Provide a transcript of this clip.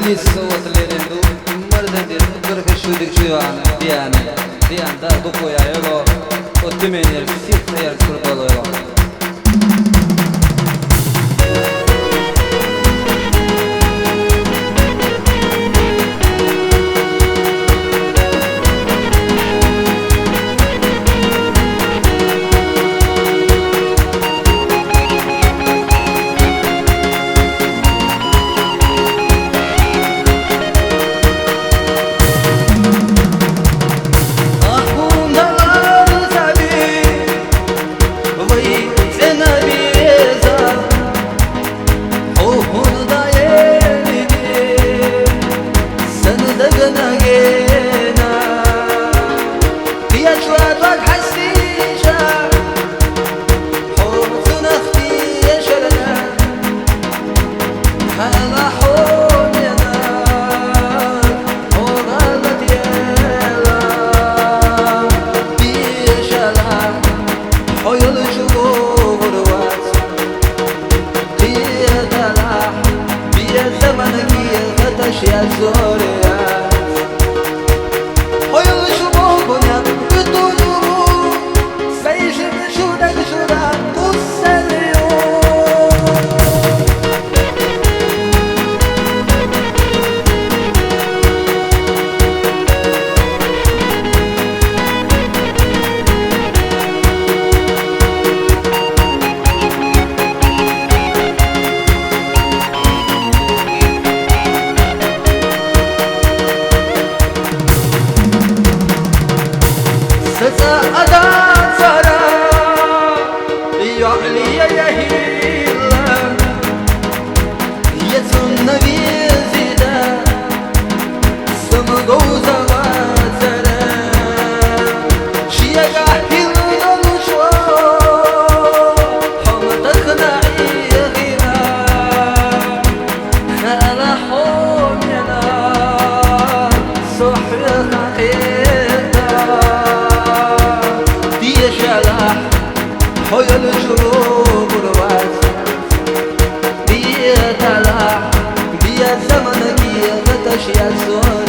هرگیز صوت لیرندو مردن دیر درخ شودک شوان دیان دا دو کویا یلو و تمینیر سیخ تیار کردالو یلو Ya zorea Oyun şu bombonya Bütünümü Seyşimi şurada Bu seviyor Adam sana Yahliye yehilla Yetunna vizida Samgoza vazara Şiyaga hildan şwa Hamdakna iyagina Khala homyana Sohra Hoyal şurub urvat Biya tala Biya zaman ki Gataş ya zor